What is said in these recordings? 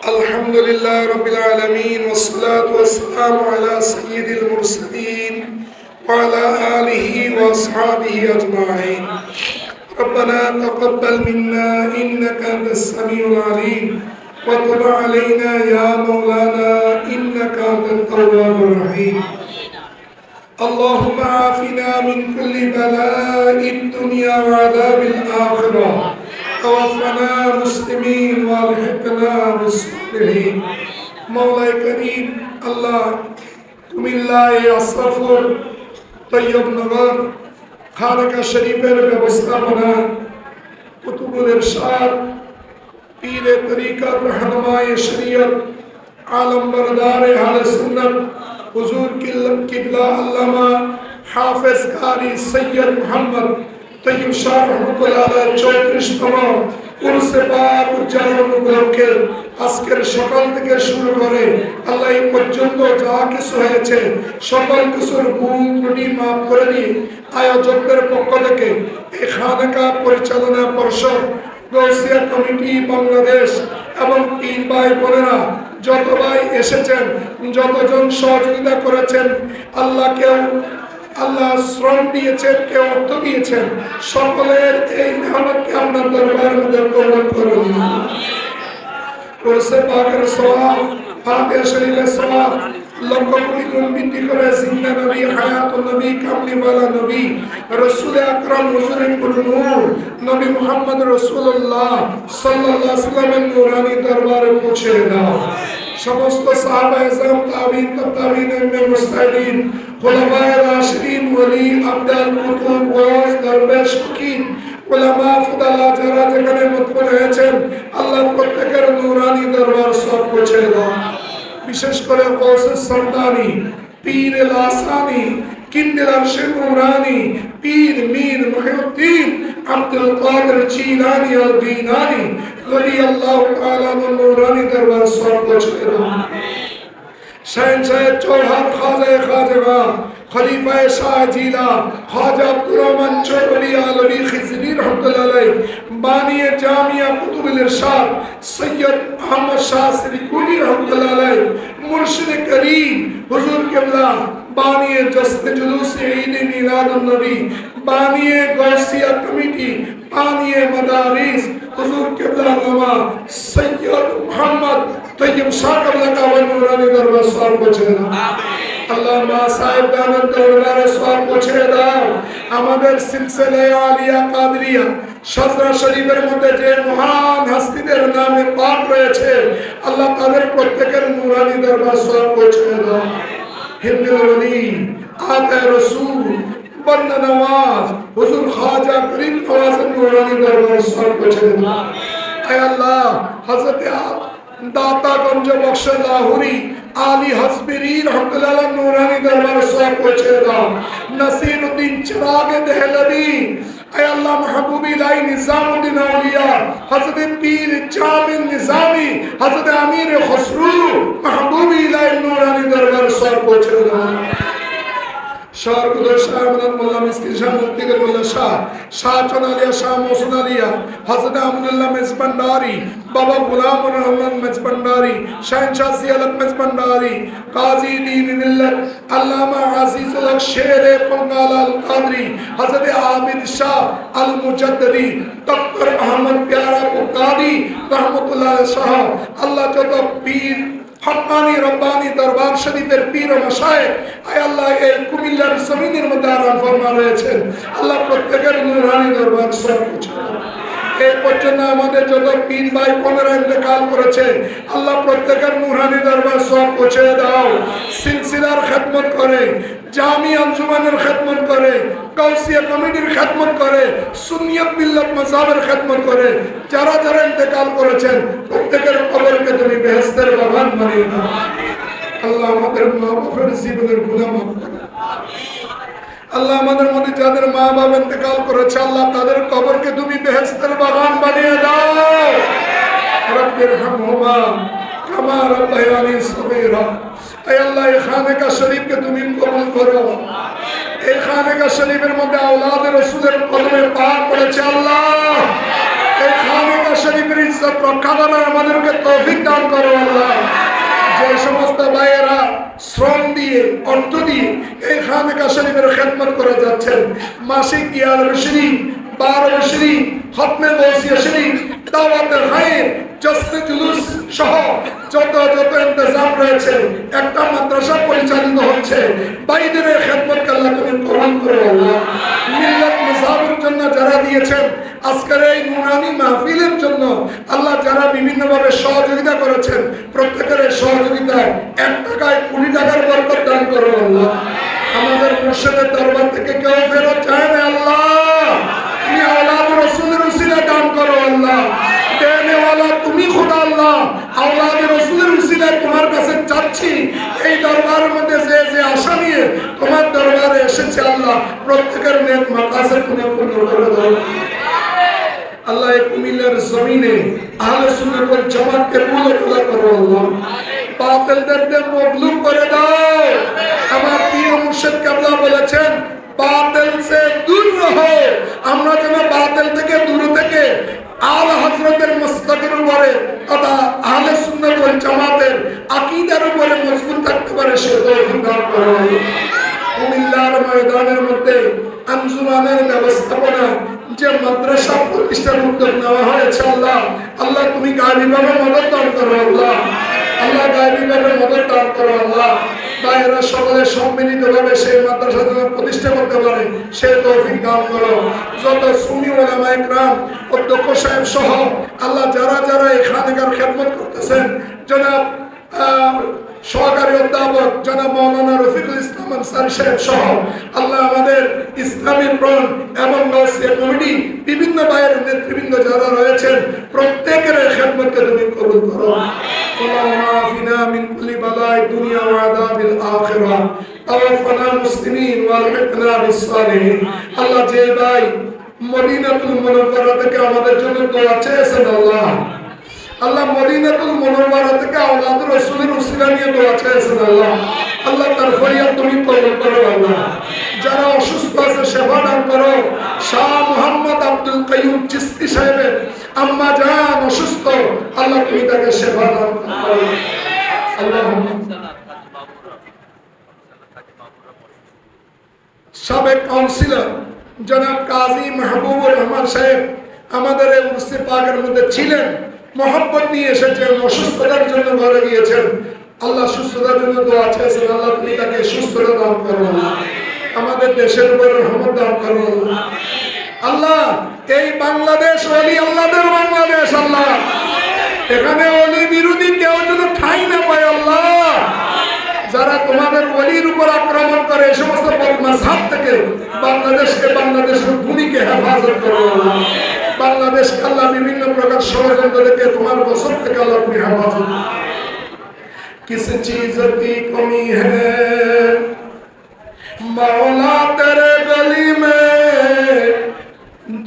الحمد لله رب العالمين والصلاة والسلام على سيد المرسلين وعلى آله وأصحابه أجمعين. ربنا تقبل منا إنك أنت السميع العليم وتب علينا يا مولانا إنك أنت التواب الرحيم. اللهم عافنا من كل بلاء الدنيا وعذاب الآخرة توفنا مسلمين والحقنا بالصالحين. مولاي كريم الله কুমিল্লায় আশরাফুল তৈয়ব নগর খানকা শরীফের ব্যবস্থাপনা কুতুবুল ইরশাদ পীরে তরিকত रहनुमाए शरीयत आलम बरदार अहले सुन्नत हुजूर किबला अल्लामा हाफिज कारी सैयद मोहम्मद तय्यब शाह रहमतुल्लाह अलैह 34তম উরসে পাক উদযাপন উপলক্ষে আজকের সকাল থেকে শুরু করে আল্লাহ এই পর্যন্ত যা কিছু হয়েছে সকল কিছুর ভুল ত্রুটি মাফ করে দিয়ে আয়োজকদের পক্ষ থেকে এই খানকা পরিচালনা পর্ষদ গৌসিয়া কমিটি বাংলাদেশ এবং পীর ভাই বোনেরা যত ভাই এসেছেন যতজন সহযোগিতা করেছেন আল্লাহ শ্রম দিয়েছেন কেউ অর্থ দিয়েছেন সকলের এই নিয়ামতকে আপনার দরবারের মধ্যে কবুল করুন। উরসে পাকের সওয়াব ফাতিহা শরীফের সওয়াব লক্ষ কোটি গুণ বৃদ্ধি করে জিন্দা নবী হায়াতুন নবী কামলিওয়ালা নবী রাসূল আকরাম হুজুরে নূর নবী মুহাম্মদ রাসূলুল্লাহ সাল্লাল্লাহু আলাইহি ওয়াসাল্লামের নূরানী দরবারে পৌঁছে দাও। সমস্ত সাহাবায়ে ইজরাম তাবিঈন তাবিঈন মুস্তাহিদিন খুলাফায়ে রাশিদিন ওলি আবদাল কুতুব ওয়াজ দরবেশ ফকির উলামা ফুদালা যারা যেখানে মুতমইন হয়েছেন আল্লাহ প্রত্যেকের নূরানী দরবার সব পৌঁছে দাও। বিশেষ করে গৌসে সরদানি পীর লাসানি কিন্দিল আরশে নুরানি পীর মীর মুহিউদ্দিন আব্দুল কাদের জিলানী আল দীনানী রাদিয়াল্লাহু তাআলা নূরানী দরবার সব পৌঁছে দাও। शहंशाह चौहान खाजा खाजगा खलीफा शाह जिला ख्वाजा अब्दुर रहमान चौधरी आलवी खिजरी रहमतुल्लाह अलैह बानी जामिया कुतुबुल इरशाद सैयद अहमद शाह सिरिकुली रहमतुल्लाह अलैह मुर्शिद करीम हुजूर किबला बानी जश्न जुलूस ईद मिलादुन नबी बानी गौसिया कमेटी बानी मदारिस हुजूर किबला नमा सैयद मोहम्मद तय्यब शाह किबला का नूरानी दरबार सवाब पहुंचे दाओ। আল্লাহ মা সাহেবগণের দরবারে সওয়াব পৌঁছে দাও। আমাদের সিলসিলা আলিয়া কাদরিয়া শাজরা শরীফের মধ্যে যে মহান হস্তিদের নামে পাক রয়েছে আল্লাহ তাদের প্রত্যেকের নূরানী দরবার সওয়াব পৌঁছে দাও। হিন্দুল ওলি আতা রাসূল বন্দা নওয়াজ হুজুর খাজা করিম নওয়াজের নূরানী দরবার সওয়াব পৌঁছে দাও। হে আল্লাহ হযরত दाता गंज बख्श लाहौरी आली हस्बरी रहमतुल्लाह अलैह नूरानी दरबार सवाब पहुंचे दाओ। नसीरुद्दीन चिराग दहलवी ऐ अल्लाह महबूब इलाही निजामुद्दीन औलिया हजरत पीर जामिल निजामी हजरत अमीर खसरू महबूब इलाही नूरानी दरबार सवाब पहुंचे दाओ। शाह कुदर शाह अहमद मोल्ला मिस्किन शाह मुफ्तीगर मोल्ला शाह चौनालिया शाह मौसून आलिया हजरत अहमदुल्लाह मेजबंडारी बाबा गुलाम रहमान मेजबंडारी शहंशाह सियालत मेजबंडारी काजी दीन मिल्लत अल्लामा अजीजुल हक शेर पंगाल अल कादरी हजरत आबिद शाह अल मुजद्ददी डॉक्टर अहमद प्यारा बुखारी रहमतुल्लाह शाह अल्लाह যত পীর हक्कानी रब्बानी दरबार शरीफের পীর ও মাশায়েখ আয় আল্লাহ এই কুমিল্লার জমিনের মধ্যে আরাম ফরমা রয়েছেন আল্লাহ প্রত্যেকের নূরানী দরবার সব পৌঁছে দাও। এই পর্যন্ত আমাদের যত পীর ভাই বোনেরা ইন্তেকাল করেছে আল্লাহ প্রত্যেকের নূরানী দরবার সব পৌঁছে দাও। সিলসিলার খেদমত করে জামি আঞ্জুমানের খেদমত করে গৌসিয়া কমিটির খেদমত করে সুন্নিয়ত মিল্লাত মাযহাবের খেদমত করে যারা যারা ইন্তেকাল করেছেন প্রত্যেকের কবরকে তুমি বেহেশতের বাগান বানিয়ে দাও। আল্লাহ আমাদের মা বাবার জীবনের গুনাহ মাফ করো। আল্লাহ আমাদের মধ্যে যাদের মা বাবা ইন্তেকাল করেছে আল্লাহ তাদের কবরকে তুমি বেহেশতের বাগান বানিয়ে দাও। রব্বিরহামহুমা কামা রাব্বায়ানি সগীরা। হে আল্লাহ এই খানকা শরীফকে তুমি কবুল করো। এই খানকা শরীফের মধ্যে আওলাদ রাসূলের কদমে পাক পড়েছে আল্লাহ এই খানকা কাবা শরীফের ইজ্জত রক্ষা করার আমাদেরকে তৌফিক দান করো আল্লাহ। যে সমস্ত ভাইয়েরা শ্রম দিয়ে অর্থ দিয়ে এই খানকা শরীফের খেদমত করে যাচ্ছেন, মাসিক ইয়ারবে শরীফ, বারবে শরীফ, খতমে গৌসিয়া শরীফ, দাওয়াতে খায়ের, জশ্নে জুলুস সহ যত ইন্তজাম রয়েছে, একটা মাদ্রাসা পরিচালিত হচ্ছে, ভাইদের খেদমত আল্লাহ তুমি কবুল করো আল্লাহ। মিল্লাত মুসাফির জন্য যারা দিয়েছেন, আজকের এই নুরানি মাহফিলের জন্য আল্লাহ যারা বিভিন্নভাবে সহযোগিতা করেছেন, প্রত্যেকের সহযোগিতায় 1 টাকায় 20 টাকার বরকত দান করো আল্লাহ। আমাদের মুর্শিদের দরবার থেকে কেউ ফেরত যায় না আল্লাহ, তুমি আওলাদ রাসূলের উসিলা দান করো আল্লাহ। দেনে ওয়ালা তুমি খোদা আল্লাহ, আওলাদ রাসূলের উসিলায় তোমার কাছে চাচ্ছি, এই দরবারের মধ্যে যে আশা নিয়ে তোমার দরবারে এসেছে আল্লাহ, প্রত্যেকের নেক মাকাসেদ তুমি পূর্ণ করে দাও আল্লাহ। এই কুমিল্লার জমিনে আহলে সুন্নাত ওয়াল জামাতকে পূর্ণ করো আল্লাহ, বাতিলদেরকে মগলুব করে দাও। আমার প্রিয় মুর্শিদ কিবলা বলেছেন, বাতিল সে দূর রহো। আমরা যেন বাতিল থেকে দূরে থেকে আলা হযরতের মসলকের উপরে তথা আহলে সুন্নাত ওয়াল জামাতের আকীদার উপরে মজবুত থাকতে পারে সে তৌফিক দান করো। কুমিল্লার ময়দানের মধ্যে আঞ্জুমানের ব্যবস্থাপনা যে মাদ্রাসা প্রতিষ্ঠার উদ্যোগ নেওয়া হয়েছে আল্লাহ, আল্লাহ তুমি গায়বীভাবে মদদ দান করো আল্লাহ, আল্লাহ গায়বীভাবে মদদ দান করো আল্লাহ। ভাইয়েরা সকলে সম্মিলিতভাবে সেই মাদ্রাসা যেন প্রতিষ্ঠা করতে পারে সে তৌফিক দান করো। যত সুন্নি উলামায়ে কেরাম, অধ্যক্ষ সাহেব সহ আল্লাহ যারা এখানকার খেদমত করতেছেন, জনাব সহকারী অধ্যাপক জনাব মাওলানা রফিকুল ইসলাম আনসারী সাহেব সহ আল্লাহ আমাদের ইসলামী ফ্রন্ট এবং গাউসিয়া কমিটি বিভিন্ন ভাইয়ের নেতৃবৃন্দ যারা রয়েছেন, প্রত্যেকের খেদমতকে তুমি কবুল করো। اللهم عافنا من كل بلاء الدنيا وعذاب الآخرة توفنا مسلمين والحقنا بالصالحين। আল্লাহ যে ভাই মদিনাতুল মুনাওয়ারা থেকে আমাদের জন্য দোয়া চেয়েছেন আল্লাহ, আল্লাহ মদিনাতুল মুনাওয়ারা থেকে আওলাদ রাসূলের উসিলা নিয়ে দোয়া চেয়েছেন আল্লাহ, আল্লাহ তার ফরিয়াদ তুমি কবুল করো আল্লাহ। যারা অসুস্থ আছে সেবা দান করো। শাহ মুহাম্মদ আব্দুল কাইয়ুম চিশতি সাহেবের আম্মা জান অসুস্থ, আল্লাহ তুমি তাকে সেবা দান করো আল্লাহুম্মা। সাবেক কাউন্সিলর জনাব কাজী মাহবুবুর রহমান সাহেব আমাদের এই উরসে পাকের মধ্যে ছিলেন, মোহাম্মত নিয়ে এসেছেন, অসুস্থতার জন্য ঘরে গিয়েছেন, আল্লাহ সুস্থতার জন্য দোয়া চেয়েছেন, আল্লাহ তুমি তাকে সুস্থতা দান করো আল্লাহ। আমাদের দেশের উপর রহমত দান করো আল্লাহ। এই বাংলাদেশ ওলি আল্লাহদের বাংলাদেশ আল্লাহ, এখানে ওলি বিরোধী কেউ যেন ঠাঁই না পায় আল্লাহ। যারা তোমাদের ওলির উপর আক্রমণ করে এই সমস্ত মাযহাব থেকে বাংলাদেশের ভূমিকে হেফাজত করো আল্লাহ। বাংলাদেশকে আল্লাহ বিভিন্ন প্রকার ষড়যন্ত্র থেকে তোমার বছর থেকে আল্লাহ তুমি হেফাজত। किस चीज की कमी है मौला तेरे गली में,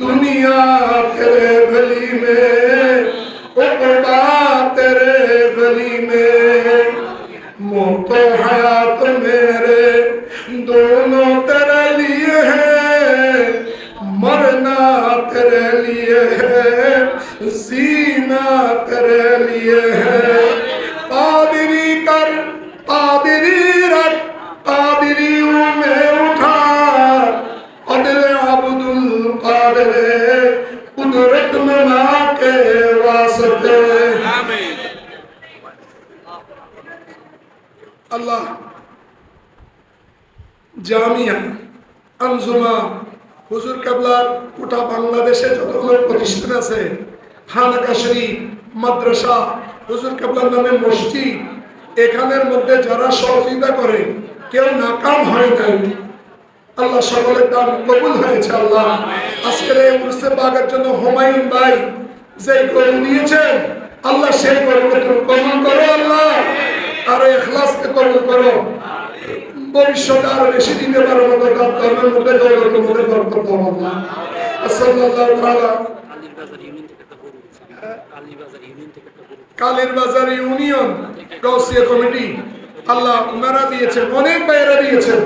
दुनिया तेरे गली में, उक़बा तेरे गली में, मौत हयात मेरे दोनों तेरे लिए है, मरना तेरे लिए है, जीना तेरे लिए है। कादिरी कर कादिरी रख कादिरी में उठा अदल अब्दुल कादिर कुदरत में ना के वास्ते। अल्लाह জামিয়া আঞ্জুমা হুজুর কেবলার গোটা বাংলাদেশে যতগুলো প্রতিষ্ঠান আছে, খানকা শরীফ, মাদ্রাসা, হুজুর কেবলার নামে মসজিদ, এখানের মধ্যে যারা সহযোগিতা করে কেউ নাকাম হয় নাই আল্লাহ, সকলের দান কবুল হয়েছে আল্লাহ। আজকের এই উরসে পাকের জন্য হুমায়ুন ভাই যে গরু দিয়েছেন আল্লাহ, সেই গরুকে তুমি কবুল করো আল্লাহ, আর ইখলাসকে কবুল করো। ভবিষ্যতে আরো বেশি দিতে পারো মতো তার ধর্মের মধ্যে দৌলতের মধ্যে বরকত দাও আল্লাহ। সাল্লাল্লাহু তাআলা কালীর বাজার ইউনিয়ন গাউসিয়া কমিটি আল্লাহ উনারা দিয়েছেন, অনেক ভাইয়েরা দিয়েছেন।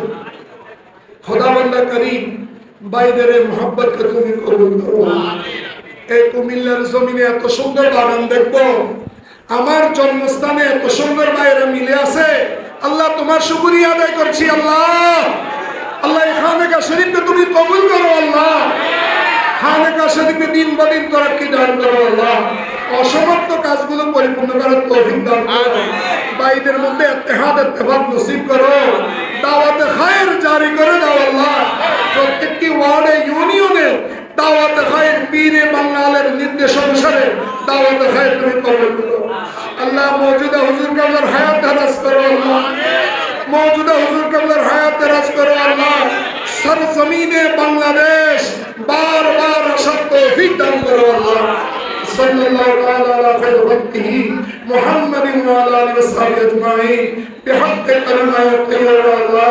খোদাবন্দা করিম ভাইদের মহব্বতকে তুমি কবুল করো। এই কুমিল্লার জমিনে এত সুন্দর বাগান দেখবো, আমার জন্মস্থানে এত সুন্দর বাইরে মিলে আছে। আল্লাহ তোমার শুকরিয়া আদায় করছি। আল্লাহ আল্লাহ এই খানেকা শরীফকে তুমি কবুল করো। আল্লাহ খানেকা শরীফে দিন বা দিন তরাক্কি দান করো। আল্লাহ অসমাপ্ত কাজগুলো পরিপূর্ণ করার তৌফিক দান করো। ভাইদের মধ্যে ইত্তেহাদ ইত্তেফাক নসিব করো। দাওয়াতে খায়ের জারি করে দাও। আল্লাহ প্রত্যেকটি ওয়ার্ডে ইউনিয়নে দাওয়াতে খায়ের পীরে বাঙালের নির্দেশ অনুসারে দাওয়াতে খায়ের তুমি কবুল করো। আল্লাহ মওজুদা হুজুর কাবলার হায়াত দারাজ করো। আল্লাহ মওজুদা হুজুর কাবলার হায়াত দারাজ করো। আল্লাহ সরজমিনে বাংলাদেশ বারবার আসার তৌফিক দান করো। আল্লাহ সাল্লাল্লাহু তাআলা আলা খায়রি খালকিহি মুহাম্মাদিন ওয়া আলা আলিহি ওয়া সাহবিহি আজমাইন বিহাক্কি কালিমাতি লা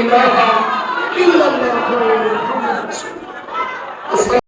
ইলাহা ইল্লাল্লাহ।